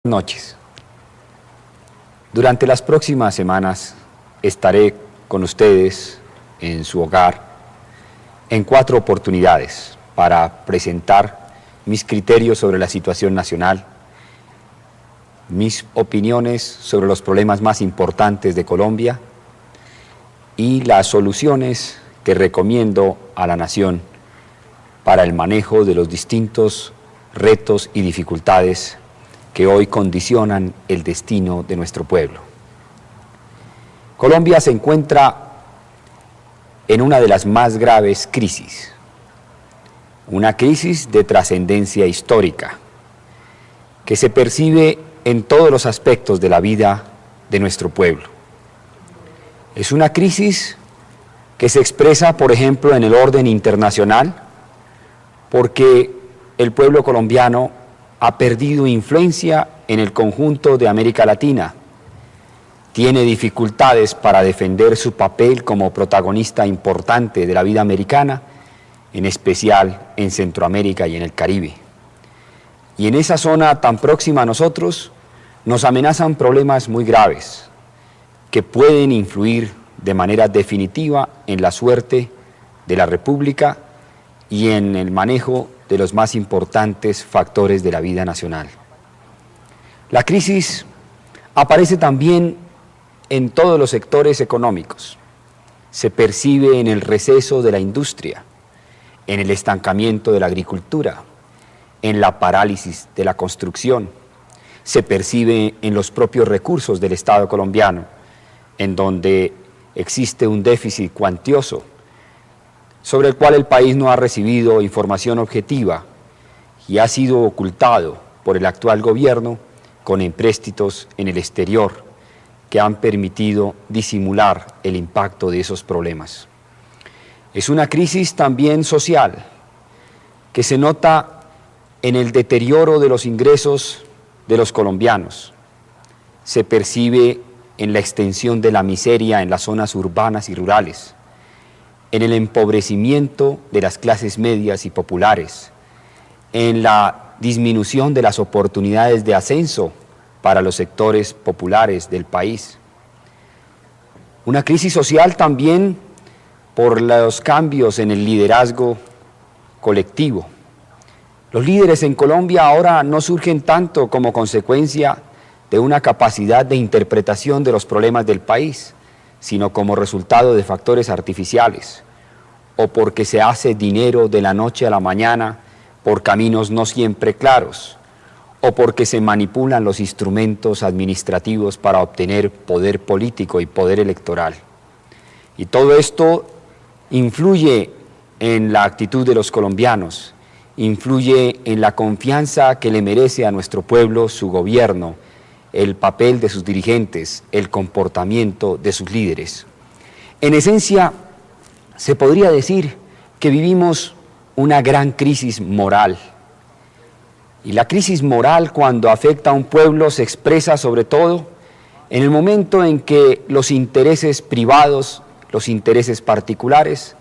Noches. Durante las próximas semanas estaré con ustedes en su hogar en 4 oportunidades para presentar mis criterios sobre la situación nacional, mis opiniones sobre los problemas más importantes de Colombia y las soluciones que recomiendo a la nación para el manejo de los distintos retos y dificultades que hoy condicionan el destino de nuestro pueblo. Colombia se encuentra en una de las más graves crisis, una crisis de trascendencia histórica que se percibe en todos los aspectos de la vida de nuestro pueblo. Es una crisis que se expresa, por ejemplo, en el orden internacional, porque el pueblo colombiano ha perdido influencia en el conjunto de América Latina, tiene dificultades para defender su papel como protagonista importante de la vida americana, en especial en Centroamérica y en el Caribe. Y en esa zona tan próxima a nosotros nos amenazan problemas muy graves que pueden influir de manera definitiva en la suerte de la República y en el manejo de los más importantes factores de la vida nacional. La crisis aparece también en todos los sectores económicos. Se percibe en el receso de la industria, en el estancamiento de la agricultura, en la parálisis de la construcción. Se percibe en los propios recursos del Estado colombiano, en donde existe un déficit cuantioso sobre el cual el país no ha recibido información objetiva y ha sido ocultado por el actual gobierno con empréstitos en el exterior que han permitido disimular el impacto de esos problemas. Es una crisis también social que se nota en el deterioro de los ingresos de los colombianos. Se percibe en la extensión de la miseria en las zonas urbanas y rurales, en el empobrecimiento de las clases medias y populares, en la disminución de las oportunidades de ascenso para los sectores populares del país. Una crisis social también por los cambios en el liderazgo colectivo. Los líderes en Colombia ahora no surgen tanto como consecuencia de una capacidad de interpretación de los problemas del país, sino como resultado de factores artificiales, o porque se hace dinero de la noche a la mañana por caminos no siempre claros, o porque se manipulan los instrumentos administrativos para obtener poder político y poder electoral. Y todo esto influye en la actitud de los colombianos, influye en la confianza que le merece a nuestro pueblo su gobierno, el papel de sus dirigentes, el comportamiento de sus líderes. En esencia, se podría decir que vivimos una gran crisis moral. Y la crisis moral, cuando afecta a un pueblo, se expresa sobre todo en el momento en que los intereses privados, los intereses particulares,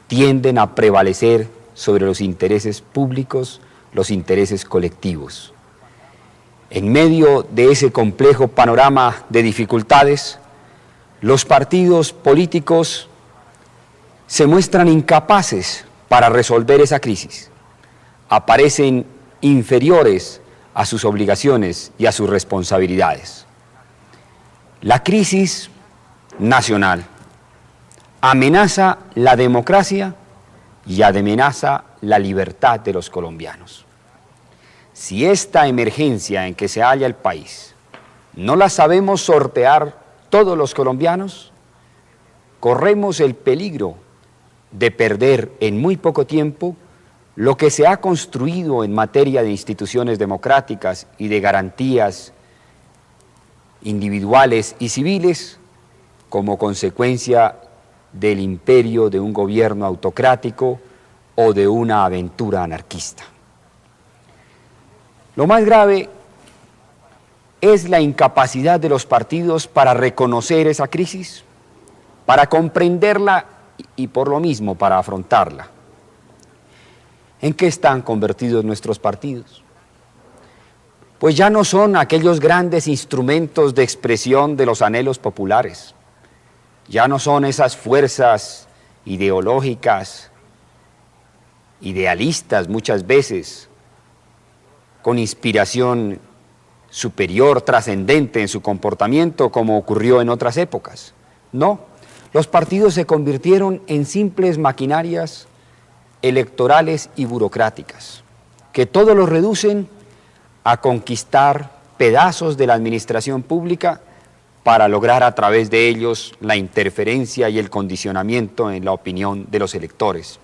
tienden a prevalecer sobre los intereses públicos, los intereses colectivos. En medio de ese complejo panorama de dificultades, los partidos políticos se muestran incapaces para resolver esa crisis. Aparecen inferiores a sus obligaciones y a sus responsabilidades. La crisis nacional amenaza la democracia y amenaza la libertad de los colombianos. Si esta emergencia en que se halla el país no la sabemos sortear todos los colombianos, corremos el peligro de perder en muy poco tiempo lo que se ha construido en materia de instituciones democráticas y de garantías individuales y civiles como consecuencia del imperio de un gobierno autocrático o de una aventura anarquista. Lo más grave es la incapacidad de los partidos para reconocer esa crisis, para comprenderla y por lo mismo para afrontarla. ¿En qué están convertidos nuestros partidos? pues ya no son aquellos grandes instrumentos de expresión de los anhelos populares, ya no son esas fuerzas ideológicas, idealistas muchas veces, con inspiración superior, trascendente en su comportamiento, como ocurrió en otras épocas. No, los partidos se convirtieron en simples maquinarias electorales y burocráticas, que todo lo reducen a conquistar pedazos de la administración pública para lograr a través de ellos la interferencia y el condicionamiento en la opinión de los electores.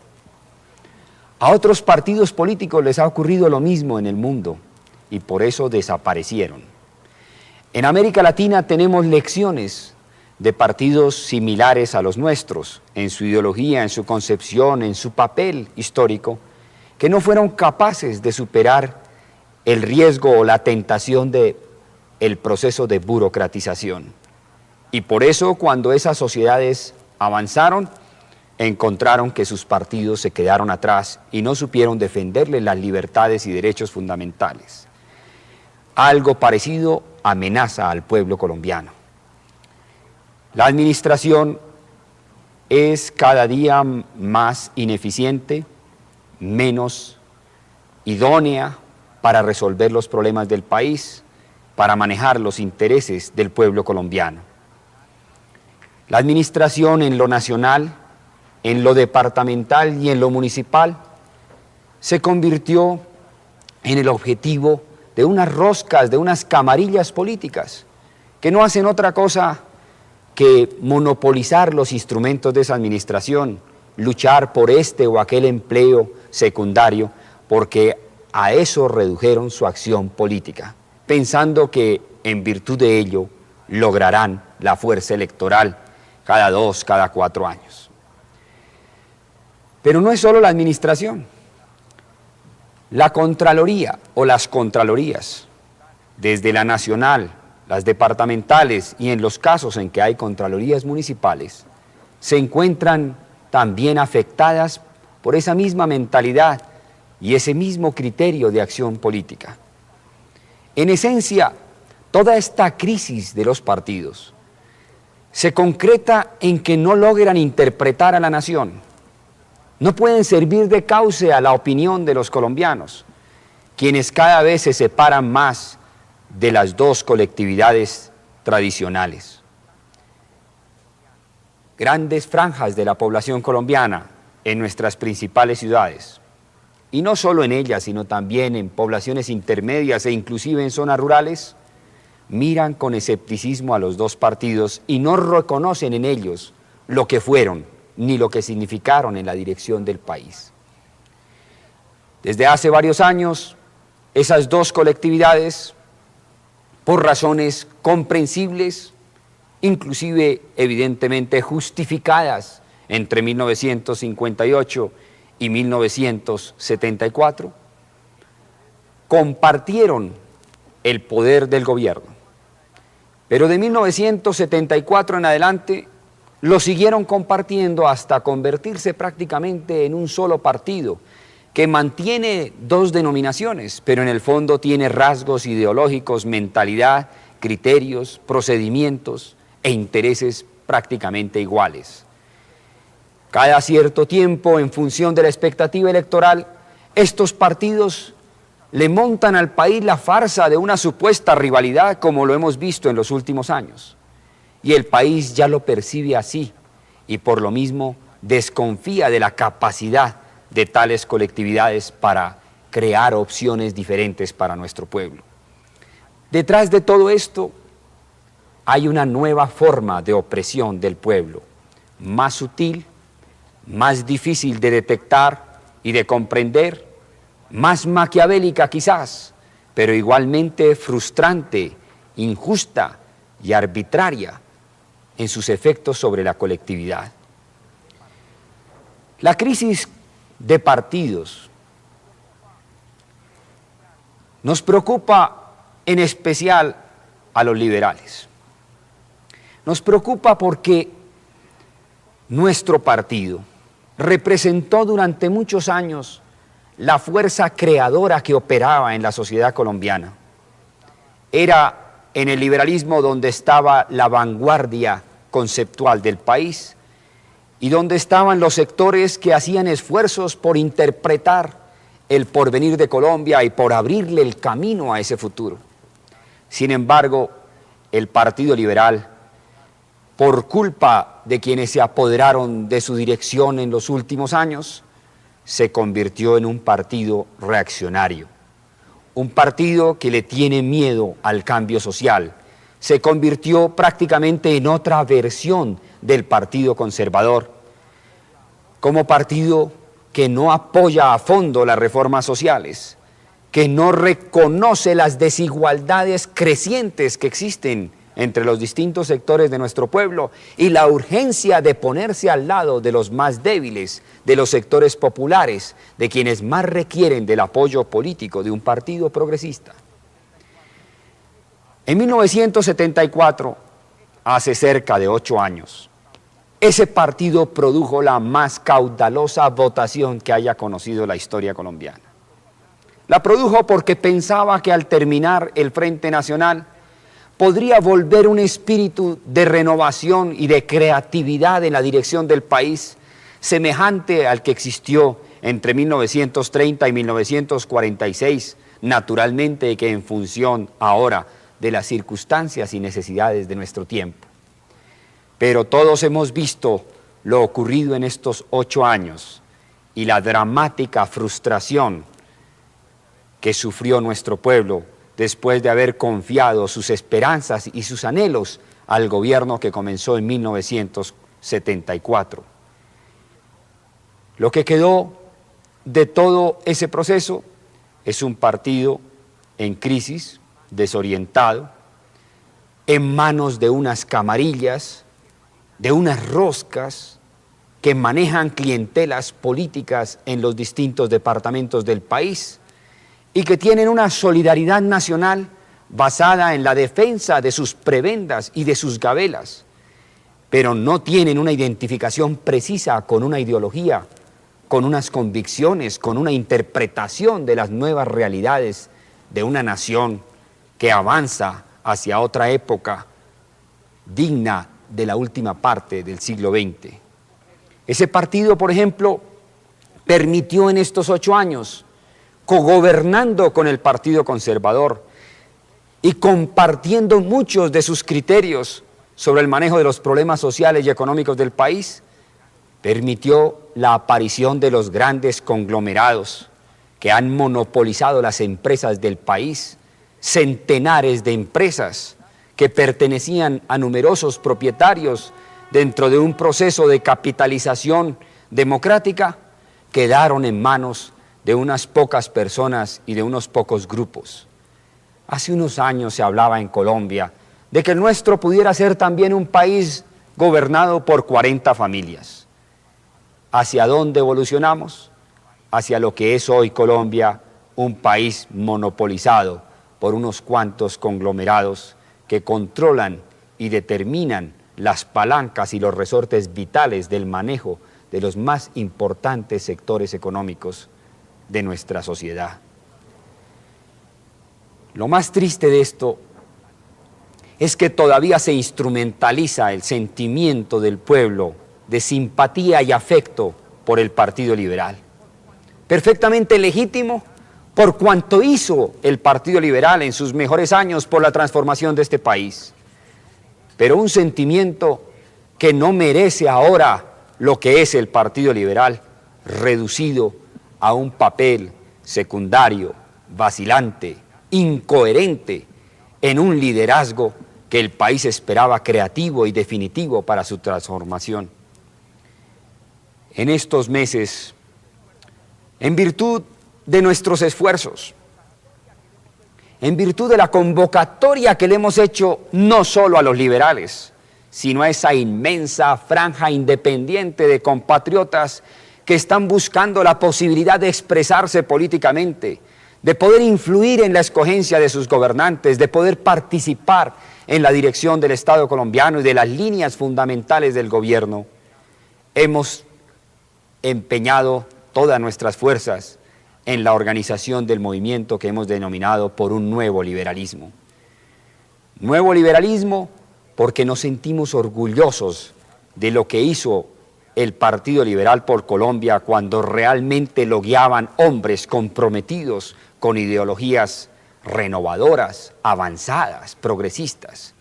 A otros partidos políticos les ha ocurrido lo mismo en el mundo y por eso desaparecieron. En América Latina tenemos lecciones de partidos similares a los nuestros, en su ideología, en su concepción, en su papel histórico, que no fueron capaces de superar el riesgo o la tentación del proceso de burocratización. Y por eso, cuando esas sociedades avanzaron, encontraron que sus partidos se quedaron atrás y no supieron defenderle las libertades y derechos fundamentales. Algo parecido amenaza al pueblo colombiano. La administración es cada día más ineficiente, menos idónea para resolver los problemas del país, para manejar los intereses del pueblo colombiano. La administración en lo nacional, en lo departamental y en lo municipal se convirtió en el objetivo de unas roscas, de unas camarillas políticas que no hacen otra cosa que monopolizar los instrumentos de esa administración, luchar por este o aquel empleo secundario, porque a eso redujeron su acción política, pensando que en virtud de ello lograrán la fuerza electoral cada 2, cada 4 años. Pero no es solo la administración. La Contraloría o las Contralorías, desde la nacional, las departamentales y en los casos en que hay Contralorías municipales, se encuentran también afectadas por esa misma mentalidad y ese mismo criterio de acción política. En esencia, toda esta crisis de los partidos se concreta en que no logran interpretar a la nación, no pueden servir de cauce a la opinión de los colombianos, quienes cada vez se separan más de las dos colectividades tradicionales. Grandes franjas de la población colombiana en nuestras principales ciudades, y no solo en ellas, sino también en poblaciones intermedias e inclusive en zonas rurales, miran con escepticismo a los dos partidos y no reconocen en ellos lo que fueron ni lo que significaron en la dirección del país. Desde hace varios años, esas dos colectividades, por razones comprensibles, inclusive evidentemente justificadas entre 1958 y 1974, compartieron el poder del gobierno. Pero de 1974 en adelante lo siguieron compartiendo hasta convertirse prácticamente en un solo partido que mantiene dos denominaciones, pero en el fondo tiene rasgos ideológicos, mentalidad, criterios, procedimientos e intereses prácticamente iguales. Cada cierto tiempo, en función de la expectativa electoral, estos partidos le montan al país la farsa de una supuesta rivalidad, como lo hemos visto en los últimos años. Y el país ya lo percibe así, y por lo mismo desconfía de la capacidad de tales colectividades para crear opciones diferentes para nuestro pueblo. Detrás de todo esto hay una nueva forma de opresión del pueblo, más sutil, más difícil de detectar y de comprender, más maquiavélica quizás, pero igualmente frustrante, injusta y arbitraria en sus efectos sobre la colectividad. La crisis de partidos nos preocupa en especial a los liberales. Nos preocupa porque nuestro partido representó durante muchos años la fuerza creadora que operaba en la sociedad colombiana. Era en el liberalismo donde estaba la vanguardia conceptual del país y donde estaban los sectores que hacían esfuerzos por interpretar el porvenir de Colombia y por abrirle el camino a ese futuro. Sin embargo, el Partido Liberal, por culpa de quienes se apoderaron de su dirección en los últimos años, se convirtió en un partido reaccionario, un partido que le tiene miedo al cambio social. Se convirtió prácticamente en otra versión del Partido Conservador, como partido que no apoya a fondo las reformas sociales, que no reconoce las desigualdades crecientes que existen entre los distintos sectores de nuestro pueblo y la urgencia de ponerse al lado de los más débiles, de los sectores populares, de quienes más requieren del apoyo político de un partido progresista. En 1974, hace cerca de 8 años, ese partido produjo la más caudalosa votación que haya conocido la historia colombiana. La produjo porque pensaba que al terminar el Frente Nacional podría volver un espíritu de renovación y de creatividad en la dirección del país, semejante al que existió entre 1930 y 1946, naturalmente que en función ahora de las circunstancias y necesidades de nuestro tiempo. Pero todos hemos visto lo ocurrido en estos 8 años y la dramática frustración que sufrió nuestro pueblo después de haber confiado sus esperanzas y sus anhelos al gobierno que comenzó en 1974. Lo que quedó de todo ese proceso es un partido en crisis, desorientado, en manos de unas camarillas, de unas roscas que manejan clientelas políticas en los distintos departamentos del país y que tienen una solidaridad nacional basada en la defensa de sus prebendas y de sus gabelas, pero no tienen una identificación precisa con una ideología, con unas convicciones, con una interpretación de las nuevas realidades de una nación que avanza hacia otra época digna de la última parte del siglo XX. Ese partido, por ejemplo, permitió en estos 8 años, cogobernando con el Partido Conservador y compartiendo muchos de sus criterios sobre el manejo de los problemas sociales y económicos del país, permitió la aparición de los grandes conglomerados que han monopolizado las empresas del país, centenares de empresas que pertenecían a numerosos propietarios dentro de un proceso de capitalización democrática, quedaron en manos de unas pocas personas y de unos pocos grupos. Hace unos años se hablaba en Colombia de que el nuestro pudiera ser también un país gobernado por 40 familias. ¿Hacia dónde evolucionamos? Hacia lo que es hoy Colombia, un país monopolizado por unos cuantos conglomerados que controlan y determinan las palancas y los resortes vitales del manejo de los más importantes sectores económicos de nuestra sociedad. Lo más triste de esto es que todavía se instrumentaliza el sentimiento del pueblo de simpatía y afecto por el Partido Liberal. Perfectamente legítimo por cuanto hizo el Partido Liberal en sus mejores años por la transformación de este país. Pero un sentimiento que no merece ahora lo que es el Partido Liberal, reducido a un papel secundario, vacilante, incoherente, en un liderazgo que el país esperaba creativo y definitivo para su transformación. En estos meses, en virtud de nuestros esfuerzos, en virtud de la convocatoria que le hemos hecho no solo a los liberales, sino a esa inmensa franja independiente de compatriotas que están buscando la posibilidad de expresarse políticamente, de poder influir en la escogencia de sus gobernantes, de poder participar en la dirección del Estado colombiano y de las líneas fundamentales del gobierno. Hemos empeñado todas nuestras fuerzas en la organización del movimiento que hemos denominado por un nuevo liberalismo. Nuevo liberalismo porque nos sentimos orgullosos de lo que hizo el Partido Liberal por Colombia cuando realmente lo guiaban hombres comprometidos con ideologías renovadoras, avanzadas, progresistas.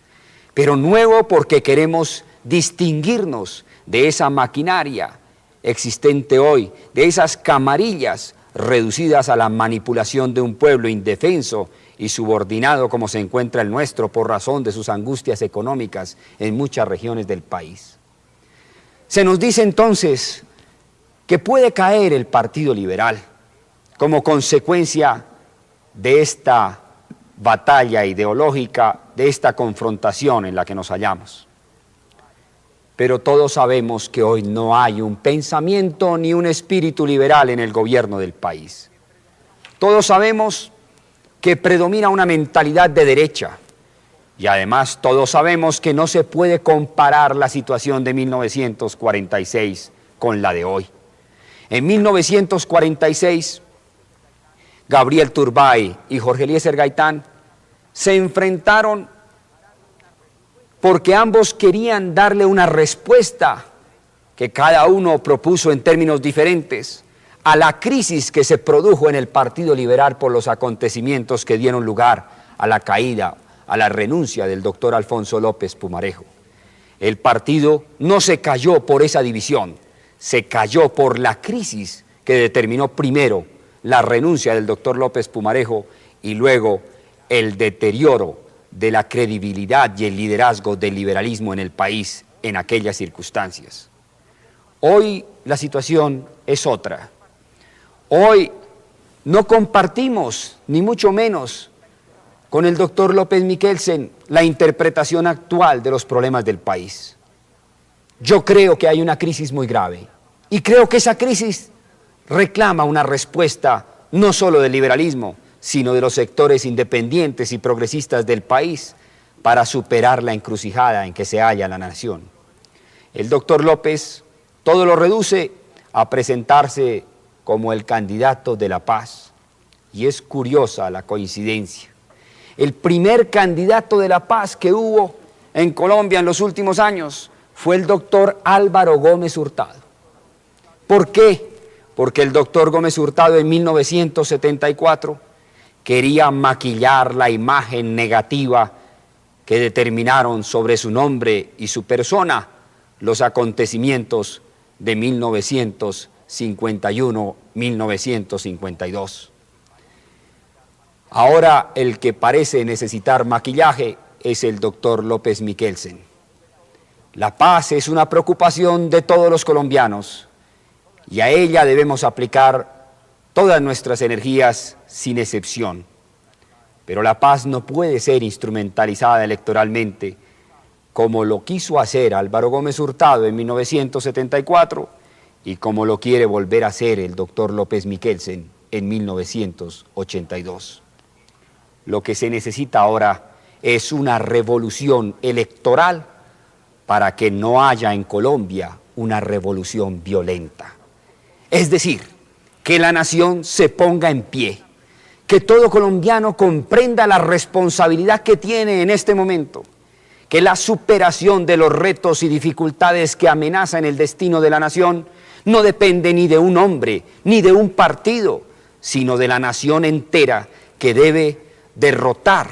Pero nuevo porque queremos distinguirnos de esa maquinaria existente hoy, de esas camarillas reducidas a la manipulación de un pueblo indefenso y subordinado como se encuentra el nuestro por razón de sus angustias económicas en muchas regiones del país. Se nos dice entonces que puede caer el Partido Liberal como consecuencia de esta batalla ideológica, de esta confrontación en la que nos hallamos. Pero todos sabemos que hoy no hay un pensamiento ni un espíritu liberal en el gobierno del país. Todos sabemos que predomina una mentalidad de derecha y además todos sabemos que no se puede comparar la situación de 1946 con la de hoy. En 1946, Gabriel Turbay y Jorge Eliezer Gaitán se enfrentaron porque ambos querían darle una respuesta que cada uno propuso en términos diferentes a la crisis que se produjo en el Partido Liberal por los acontecimientos que dieron lugar a la caída, a la renuncia del doctor Alfonso López Pumarejo. El partido no se cayó por esa división, se cayó por la crisis que determinó primero la renuncia del doctor López Pumarejo y luego el deterioro de la credibilidad y el liderazgo del liberalismo en el país en aquellas circunstancias. Hoy la situación es otra. Hoy no compartimos, ni mucho menos, con el doctor López Mikkelsen la interpretación actual de los problemas del país. Yo creo que hay una crisis muy grave y creo que esa crisis reclama una respuesta no solo del liberalismo, sino de los sectores independientes y progresistas del país para superar la encrucijada en que se halla la nación. El doctor López todo lo reduce a presentarse como el candidato de la paz. Y es curiosa la coincidencia. El primer candidato de la paz que hubo en Colombia en los últimos años fue el doctor Álvaro Gómez Hurtado. ¿Por qué? Porque el doctor Gómez Hurtado en 1974 quería maquillar la imagen negativa que determinaron sobre su nombre y su persona los acontecimientos de 1951-1952. Ahora el que parece necesitar maquillaje es el doctor López Mikkelsen. La paz es una preocupación de todos los colombianos y a ella debemos aplicar todas nuestras energías sin excepción. Pero la paz no puede ser instrumentalizada electoralmente como lo quiso hacer Álvaro Gómez Hurtado en 1974 y como lo quiere volver a hacer el doctor López Mikkelsen en 1982. Lo que se necesita ahora es una revolución electoral para que no haya en Colombia una revolución violenta. Es decir, que la nación se ponga en pie, que todo colombiano comprenda la responsabilidad que tiene en este momento, que la superación de los retos y dificultades que amenazan el destino de la nación no depende ni de un hombre, ni de un partido, sino de la nación entera que debe derrotar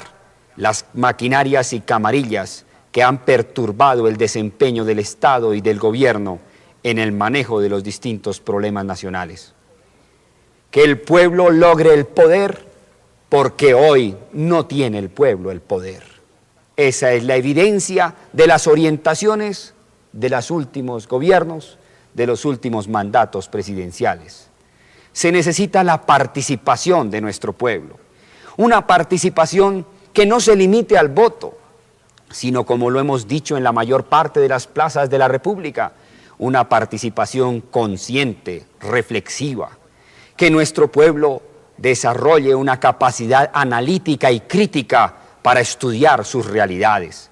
las maquinarias y camarillas que han perturbado el desempeño del Estado y del gobierno en el manejo de los distintos problemas nacionales. Que el pueblo logre el poder porque hoy no tiene el pueblo el poder. Esa es la evidencia de las orientaciones de los últimos gobiernos, de los últimos mandatos presidenciales. Se necesita la participación de nuestro pueblo, una participación que no se limite al voto, sino como lo hemos dicho en la mayor parte de las plazas de la República, una participación consciente, reflexiva, que nuestro pueblo desarrolle una capacidad analítica y crítica para estudiar sus realidades.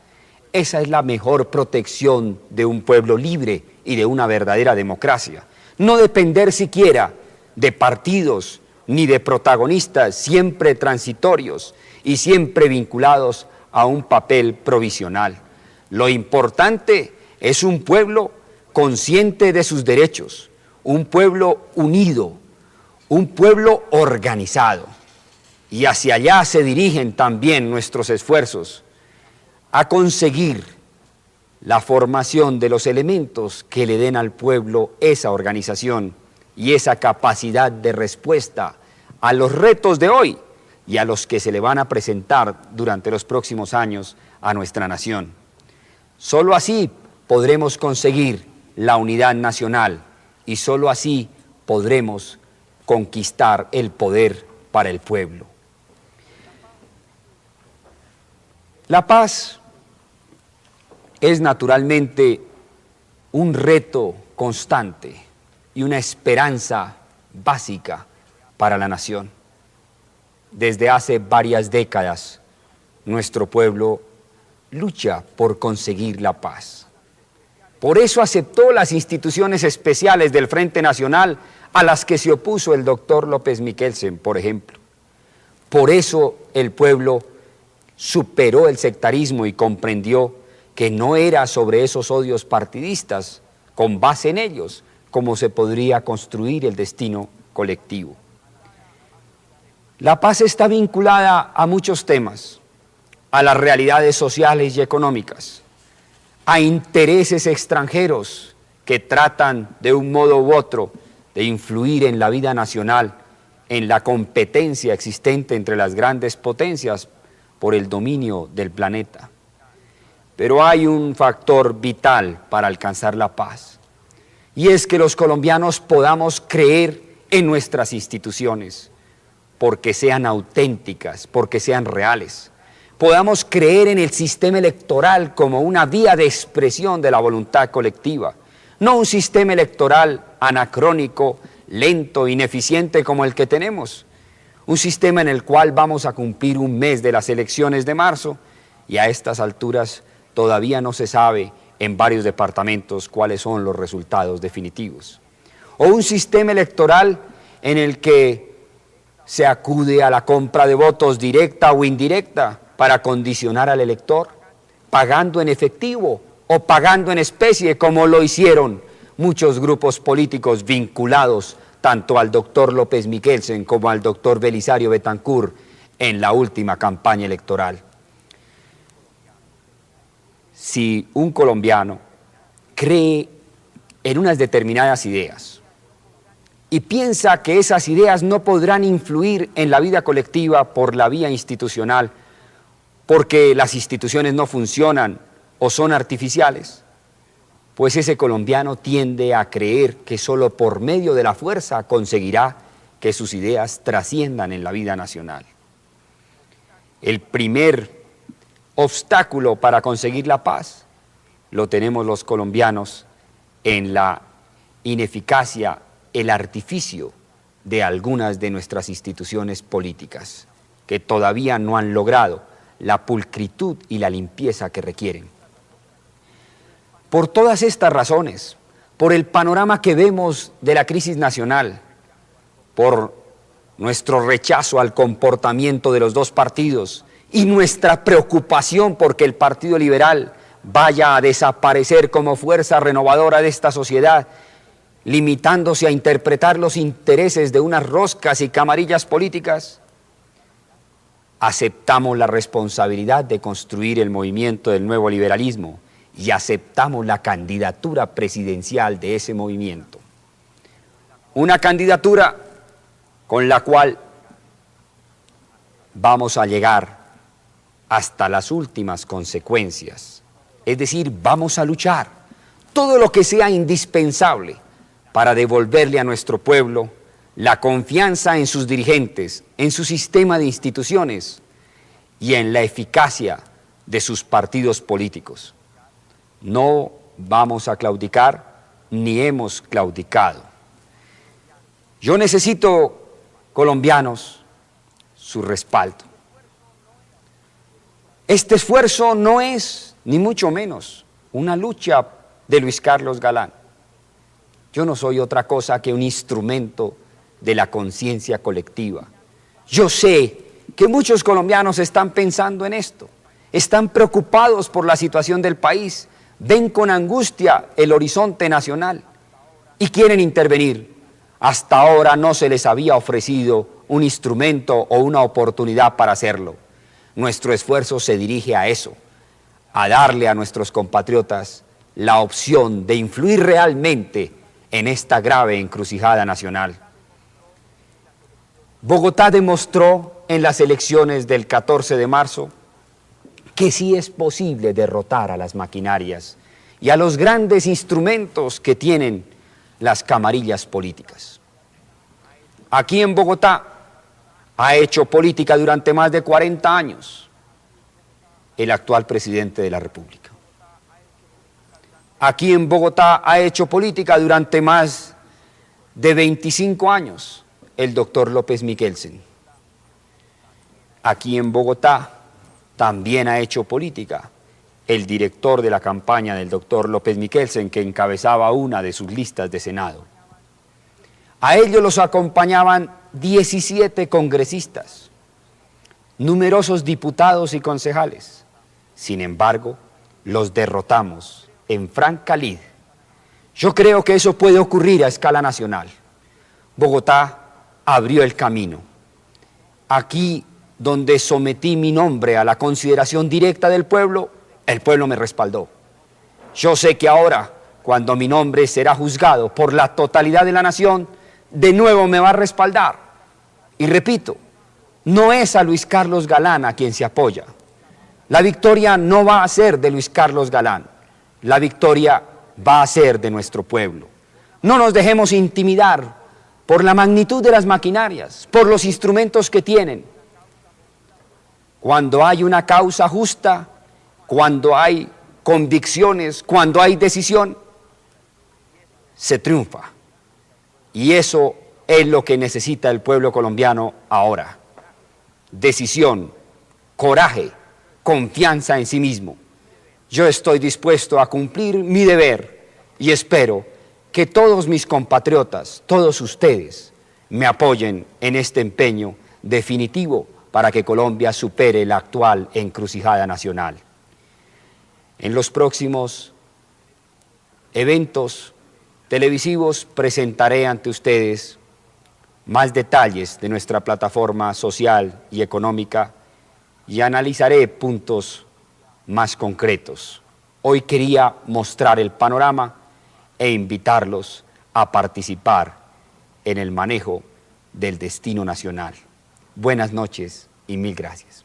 Esa es la mejor protección de un pueblo libre y de una verdadera democracia. No depender siquiera de partidos ni de protagonistas siempre transitorios y siempre vinculados a un papel provisional. Lo importante es un pueblo consciente de sus derechos, un pueblo unido, un pueblo organizado. Y hacia allá se dirigen también nuestros esfuerzos, a conseguir la formación de los elementos que le den al pueblo esa organización y esa capacidad de respuesta a los retos de hoy y a los que se le van a presentar durante los próximos años a nuestra nación. Solo así podremos conseguir la unidad nacional y solo así podremos conquistar el poder para el pueblo. La paz es naturalmente un reto constante y una esperanza básica para la nación. Desde hace varias décadas, nuestro pueblo lucha por conseguir la paz. Por eso aceptó las instituciones especiales del Frente Nacional a las que se opuso el doctor López Miquelsen, por ejemplo. Por eso el pueblo superó el sectarismo y comprendió que no era sobre esos odios partidistas, con base en ellos, como se podría construir el destino colectivo. La paz está vinculada a muchos temas, a las realidades sociales y económicas, a intereses extranjeros que tratan de un modo u otro de influir en la vida nacional, en la competencia existente entre las grandes potencias por el dominio del planeta. Pero hay un factor vital para alcanzar la paz, y es que los colombianos podamos creer en nuestras instituciones, porque sean auténticas, porque sean reales. Podamos creer en el sistema electoral como una vía de expresión de la voluntad colectiva, no un sistema electoral anacrónico, lento, ineficiente como el que tenemos, un sistema en el cual vamos a cumplir un mes de las elecciones de marzo y a estas alturas todavía no se sabe en varios departamentos cuáles son los resultados definitivos. O un sistema electoral en el que se acude a la compra de votos directa o indirecta para condicionar al elector, pagando en efectivo o pagando en especie, como lo hicieron muchos grupos políticos vinculados tanto al doctor López Miquelsen como al doctor Belisario Betancur en la última campaña electoral. Si un colombiano cree en unas determinadas ideas y piensa que esas ideas no podrán influir en la vida colectiva por la vía institucional, porque las instituciones no funcionan o son artificiales, pues ese colombiano tiende a creer que solo por medio de la fuerza conseguirá que sus ideas trasciendan en la vida nacional. El primer obstáculo para conseguir la paz lo tenemos los colombianos en la ineficacia, el artificio de algunas de nuestras instituciones políticas, que todavía no han logrado la pulcritud y la limpieza que requieren. Por todas estas razones, por el panorama que vemos de la crisis nacional, por nuestro rechazo al comportamiento de los dos partidos y nuestra preocupación porque el Partido Liberal vaya a desaparecer como fuerza renovadora de esta sociedad, limitándose a interpretar los intereses de unas roscas y camarillas políticas, aceptamos la responsabilidad de construir el movimiento del nuevo liberalismo y aceptamos la candidatura presidencial de ese movimiento. Una candidatura con la cual vamos a llegar hasta las últimas consecuencias, es decir, vamos a luchar todo lo que sea indispensable para devolverle a nuestro pueblo la confianza en sus dirigentes, en su sistema de instituciones y en la eficacia de sus partidos políticos. No vamos a claudicar, ni hemos claudicado. Yo necesito, colombianos, su respaldo. Este esfuerzo no es, ni mucho menos, una lucha de Luis Carlos Galán. Yo no soy otra cosa que un instrumento de la conciencia colectiva. Yo sé que muchos colombianos están pensando en esto, están preocupados por la situación del país, ven con angustia el horizonte nacional y quieren intervenir. Hasta ahora no se les había ofrecido un instrumento o una oportunidad para hacerlo. Nuestro esfuerzo se dirige a eso, a darle a nuestros compatriotas la opción de influir realmente en esta grave encrucijada nacional. Bogotá demostró en las elecciones del 14 de marzo que sí es posible derrotar a las maquinarias y a los grandes instrumentos que tienen las camarillas políticas. Aquí en Bogotá ha hecho política durante más de 40 años el actual presidente de la República. Aquí en Bogotá ha hecho política durante más de 25 años el doctor López Michelsen. Aquí en Bogotá también ha hecho política el director de la campaña del doctor López Michelsen, que encabezaba una de sus listas de Senado. A ellos los acompañaban 17 congresistas, numerosos diputados y concejales. Sin embargo, los derrotamos en franca lid. Yo creo que eso puede ocurrir a escala nacional. Bogotá abrió el camino. Aquí, donde sometí mi nombre a la consideración directa del pueblo, el pueblo me respaldó. Yo sé que ahora, cuando mi nombre será juzgado por la totalidad de la nación, de nuevo me va a respaldar. Y repito, no es a Luis Carlos Galán a quien se apoya. La victoria no va a ser de Luis Carlos Galán, la victoria va a ser de nuestro pueblo. No nos dejemos intimidar por la magnitud de las maquinarias, por los instrumentos que tienen. Cuando hay una causa justa, cuando hay convicciones, cuando hay decisión, se triunfa. Y eso es lo que necesita el pueblo colombiano ahora. Decisión, coraje, confianza en sí mismo. Yo estoy dispuesto a cumplir mi deber y espero que todos mis compatriotas, todos ustedes, me apoyen en este empeño definitivo para que Colombia supere la actual encrucijada nacional. En los próximos eventos televisivos presentaré ante ustedes más detalles de nuestra plataforma social y económica y analizaré puntos más concretos. Hoy quería mostrar el panorama e invitarlos a participar en el manejo del destino nacional. Buenas noches y mil gracias.